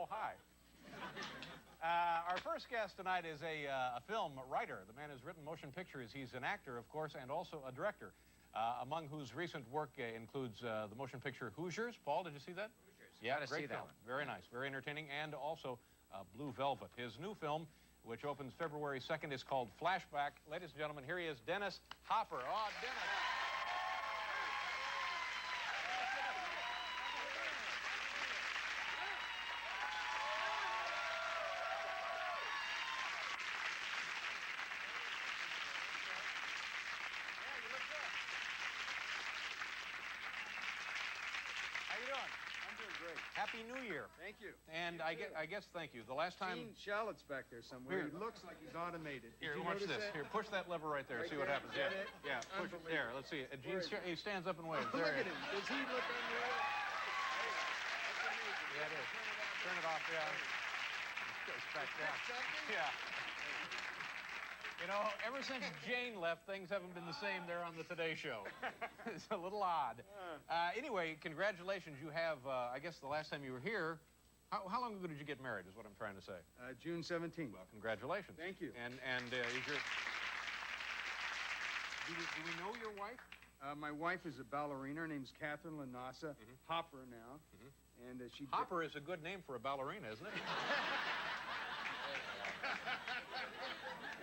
hi. Our first guest tonight is a film writer. The man has written motion pictures. He's an actor, of course, and also a director, among whose recent work includes the motion picture Hoosiers. Paul, did you see that? Hoosiers. Yeah, Gotta great see that film. one. Very nice, very entertaining, and also Blue Velvet. His new film, which opens February 2nd, is called Flashback. Ladies and gentlemen, here he is, Dennis Hopper. Oh, Dennis. How you doing? I'm doing great. Happy New Year. Thank you. And I guess, thank you. The last time... Gene Shallot's back there somewhere. Here. He looks like he's automated. Here, Did you watch notice this. that? Here, push that lever right there. Right See what there? happens. Is that Yeah, it? yeah. Push it Unbelievable. there. Let's see. Where Gene, is it? he stands up and waves. Look There at he him. is. Does he look unreal? Hey, that's amazing. Yeah, it is. Turn it off. Yeah. It's back down. Something? Yeah. You know, ever since Jane left, things haven't been the same there on the Today Show. It's a little odd. Anyway, congratulations. You have, I guess the last time you were here, how long ago did you get married is what I'm trying to say. June 17th. Well, congratulations. Thank you. And is your... Do we know your wife? My wife is a ballerina. Her name's Catherine Lanasa. Hopper now. And she... Hopper is a good name for a ballerina, isn't it?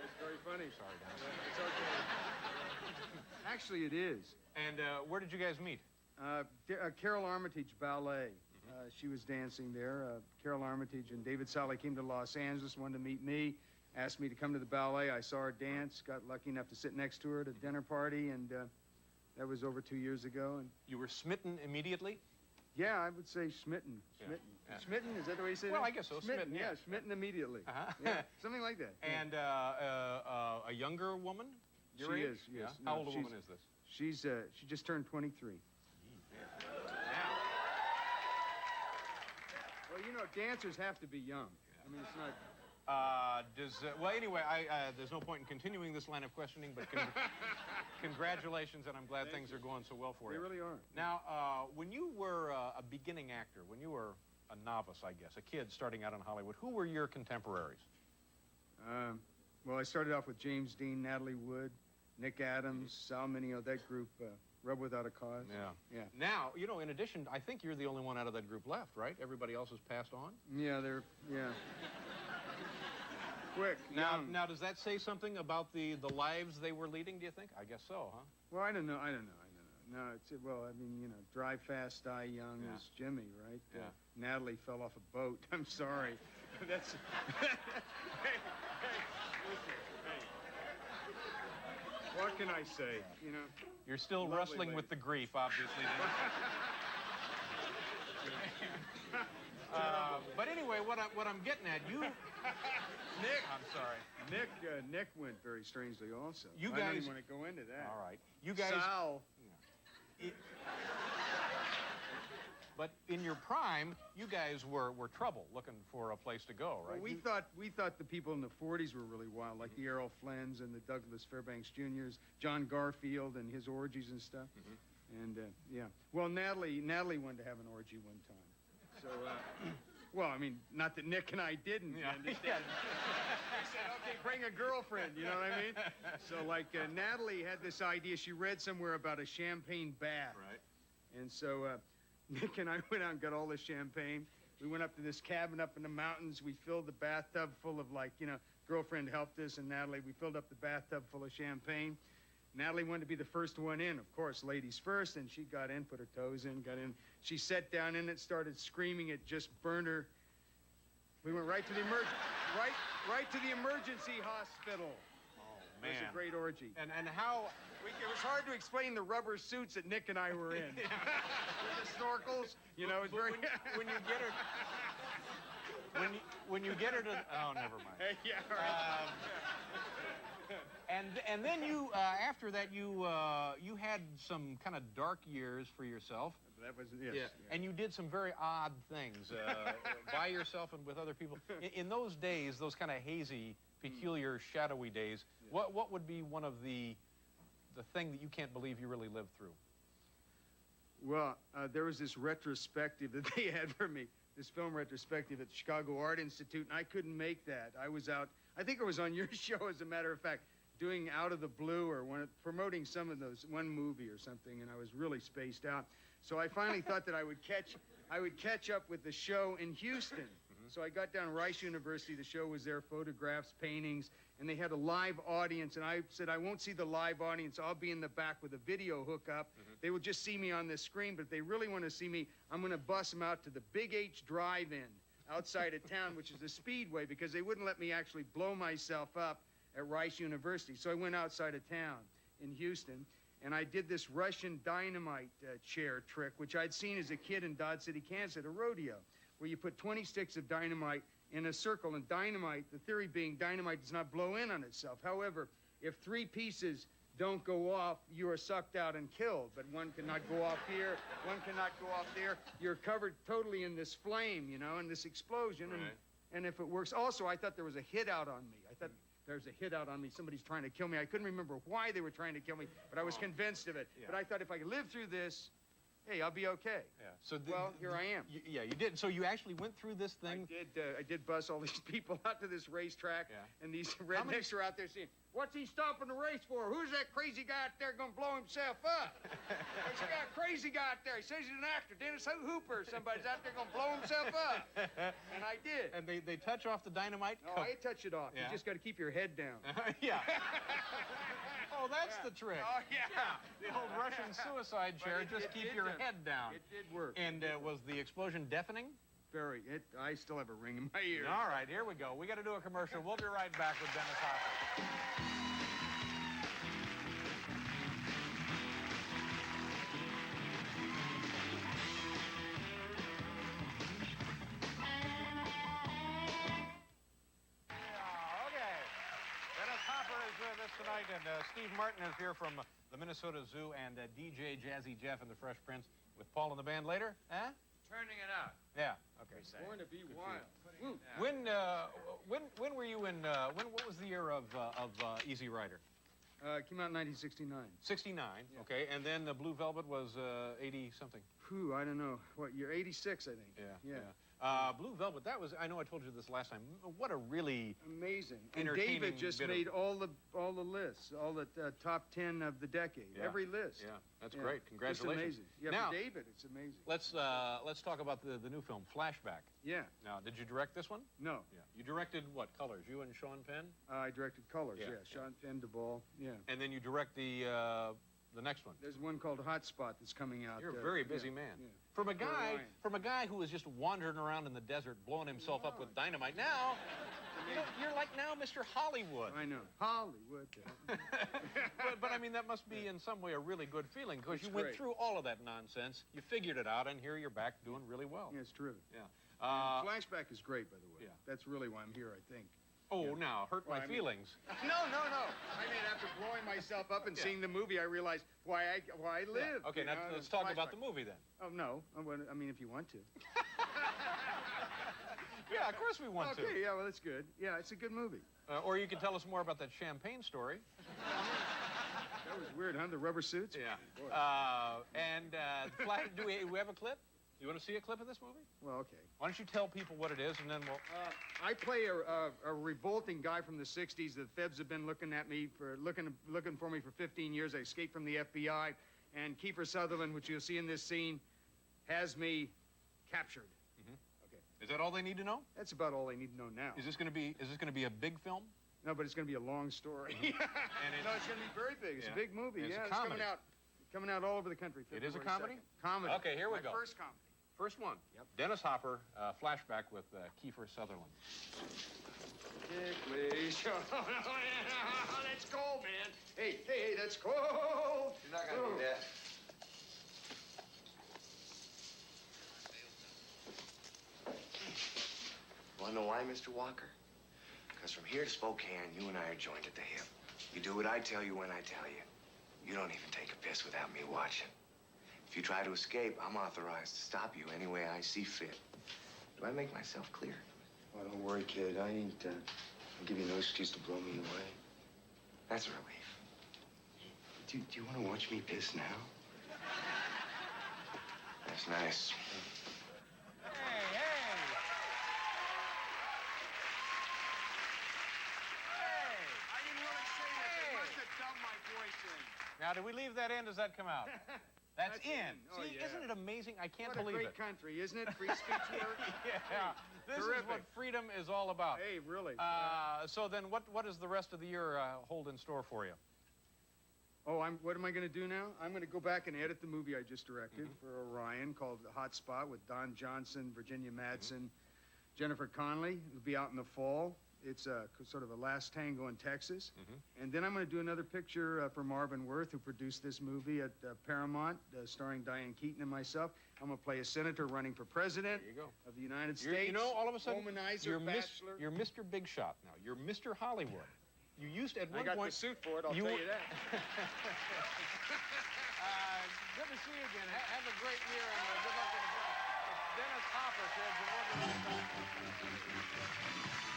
It's very funny. Sorry, Dennis. It's okay. Actually, it is. And where did you guys meet? Carol Armitage Ballet. She was dancing there. Carol Armitage and David Sally came to Los Angeles, wanted to meet me, asked me to come to the ballet. I saw her dance, got lucky enough to sit next to her at a dinner party, and that was over 2 years ago. And You were smitten immediately? yeah, I would say smitten. Yeah. Smitten. Yeah. Smitten, is that the way you say Well, that? I guess so. Smitten, yeah. yeah. Smitten immediately. Uh-huh. Yeah, something like that. Yeah. And a younger woman? Your She age? is, yes. Yeah? No, How old a she's- woman is this? She just turned 23. Now, Well, you know, dancers have to be young. I mean, it's not... well, anyway, there's no point in continuing this line of questioning, but congratulations, and I'm glad things are going so well for They you. really are. Now, when you were a beginning actor, when you were a novice, I guess, a kid starting out in Hollywood, who were your contemporaries? Well, I started off with James Dean, Natalie Wood, Nick Adams, Sal Mineo, that group, Rub Without a Cause. Yeah. Yeah. Now, you know, in addition, I think you're the only one out of that group left, right? Everybody else has passed on? Yeah, Quick, young. Now, does that say something about the lives they were leading, do you think? I guess so, huh? Well, I don't know. No, it's, well, I mean, you know, drive fast, die young Yeah. is Jimmy, right? Yeah. Natalie fell off a boat. I'm sorry. That's... hey, listen, hey. What can I say, you know? You're still Lovely wrestling lady. with the grief, obviously. But anyway, what I'm getting at, you... Nick! I'm sorry. Nick went very strangely also. You I don't guys- even want to go into that. All right. You guys... Sal. But in your prime, you guys were trouble, looking for a place to go, right? Well, we thought the people in the 40s were really wild, like the Errol Flynn's and the Douglas Fairbanks Jr.'s, John Garfield and his orgies and stuff. And, yeah. Well, Natalie wanted to have an orgy one time. So, well, I mean, not that Nick and I didn't. Yeah. Understand? They said, okay, bring a girlfriend, you know what I mean? So, like, Natalie had this idea. She read somewhere about a champagne bath. Right. And so Nick and I went out and got all the champagne. We went up to this cabin up in the mountains. We filled the bathtub full of, like, you know, girlfriend helped us, and Natalie, we filled up the bathtub full of champagne. Natalie wanted to be the first one in, of course, ladies first, and she got in, put her toes in, got in. She sat down in it, started screaming. It just burned her. We went right to the right to the emergency hospital. Oh, It was man. a great orgy. And how... It was hard to explain the rubber suits that Nick and I were in. With the snorkels, you know, it was very... when you get her... When you get her to... Oh, never mind. Yeah, all right. And then you, after that, you had some kind of dark years for yourself. That was, yes. Yeah. And you did some very odd things by yourself and with other people. In those days, those kind of hazy, peculiar, shadowy days, what would be one of the thing that you can't believe you really lived through? Well, there was this retrospective that they had for me, this film retrospective at the Chicago Art Institute, and I couldn't make that. I was out, I think I was on your show, as a matter of fact, doing Out of the Blue or promoting some of those, one movie or something, and I was really spaced out. So I finally thought that I would catch up with the show in Houston. So I got down to Rice University. The show was there, photographs, paintings, and they had a live audience. And I said, I won't see the live audience. I'll be in the back with a video hookup. They will just see me on the screen, but if they really want to see me, I'm going to bus them out to the Big H Drive-In outside of town, which is a speedway, because they wouldn't let me actually blow myself up at Rice University. So I went outside of town in Houston, and I did this Russian dynamite chair trick, which I'd seen as a kid in Dodge City, Kansas at a rodeo, where you put 20 sticks of dynamite in a circle, and dynamite, the theory being dynamite does not blow in on itself. However, if 3 pieces don't go off, you are sucked out and killed. But one cannot go off here, one cannot go off there. You're covered totally in this flame, you know, and this explosion. Right. And if it works, also, I thought there was a hit out on me. I thought there's a hit out on me. Somebody's trying to kill me. I couldn't remember why they were trying to kill me, but I was convinced of it. Yeah. But I thought if I could live through this, hey, I'll be okay. Yeah. So well, here I am. Yeah, you did. So you actually went through this thing. I did bus all these people out to this racetrack, and these many- rednecks are out there saying, "What's he stopping the race for? Who's that crazy guy out there going to blow himself up? There's a crazy guy out there. He says he's an actor. Dennis Hooper or somebody's out there going to blow himself up." And I did. And they touch off the dynamite? No, I touch it off. Yeah. You just got to keep your head down. Yeah. Oh, that's the trick. Oh, yeah. The old Russian suicide chair, just keep your head down. It did work. And was the explosion deafening? Very. I still have a ring in my ear. All right, here we go. We got to do a commercial. We'll be right back with Dennis Hopper. Tonight, and Steve Martin is here from the Minnesota Zoo, and DJ Jazzy Jeff and the Fresh Prince with Paul and the band later. Huh? Turning it out. Yeah. Okay. Born to be wild. When were you in? What was the year of Easy Rider? Came out in 1969. 69. Yeah. Okay, and then Blue Velvet was 80 something. Whew, I don't know. What year? 86, I think. Yeah. Blue Velvet. That was. I know I told you this last time. What a really amazing. And entertaining David just bit made all the lists, all the top 10 of the decade. Yeah. Every list. Yeah, that's great. Congratulations. It's amazing. Yeah, now, for David, it's amazing. Let's talk about the new film, Flashback. Yeah. Now, did you direct this one? No. Yeah. You directed what colors? You and Sean Penn? I directed Colors. Yeah. Sean Penn, DeBall. Yeah. And then you direct the next one. There's one called Hotspot that's coming out. You're a very busy man. Yeah. From a guy who was just wandering around in the desert, blowing himself up with dynamite. Now, you're like now Mr. Hollywood. I know. Hollywood. but I mean, that must be in some way a really good feeling, because you went great. through all of that nonsense. You figured it out, and here you're back doing really well. Yeah, it's terrific. Yeah. Flashback is great, by the way. Yeah. That's really why I'm here, I think. Oh, now, hurt my I mean- feelings. No. I mean, after blowing myself up and seeing the movie, I realized why I live. Okay, you now know, let's and talk about Flashback. the movie then. Oh, no. I mean, if you want to. Yeah, of course we want Okay, to. yeah, well, that's good. Yeah, it's a good movie. Or you can tell us more about that champagne story. That was weird, huh? The rubber suits? Yeah. Boy. Do we have a clip? You want to see a clip of this movie? Well, okay. Why don't you tell people what it is, and then we'll... I play a revolting guy from the 60s. The feds have been looking for me for 15 years. I escaped from the FBI, and Kiefer Sutherland, which you'll see in this scene, has me captured. Okay. Is that all they need to know? That's about all they need to know now. Is this going to be a big film? No, but it's going to be a long story. And No, it's going to be very big. It's a big movie. It's a It's comedy. coming out all over the country. It is a February comedy? 2nd. Comedy. Okay, here we go. My first comedy. First one. Yep. Dennis Hopper, Flashback with Kiefer Sutherland. Ticklish. That's cold, man. Hey, that's cold. You're not gonna do that. Want to know why, Mr. Walker? Because from here to Spokane, you and I are joined at the hip. You do what I tell you when I tell you. You don't even take a piss without me watching. If you try to escape, I'm authorized to stop you any way I see fit. Do I make myself clear? Oh, don't worry, kid. I'll give you no excuse to blow me away. That's a relief. Do you want to watch me piss now? That's nice. Hey, hey! Hey! I didn't really say that. Hey. They must have dubbed my voice in. Now, do we leave that in? Does that come out? That's That's in. in. Oh, See, yeah. isn't it amazing? I can't What a believe great it. country, isn't it? Free speech work. Yeah, this is terrific. what freedom is all about. Hey, really. So then, what does the rest of the year hold in store for you? Oh, what am I going to do now? I'm going to go back and edit the movie I just directed for Orion called Hot Spot with Don Johnson, Virginia Madsen, Jennifer Connelly. It'll be out in the fall. It's sort of a last tango in Texas. And then I'm going to do another picture for Marvin Worth, who produced this movie at Paramount, starring Diane Keaton and myself. I'm going to play a senator running for president There you go. of the United States. You know, all of a sudden, womanizer, you're bachelor. You're Mr. Big Shot now. You're Mr. Hollywood. You used at one I got point. the suit for it, I'll tell you that. Good to see you again. Have a great year and good luck with the film. It's Dennis Hopper, kids. And we're going to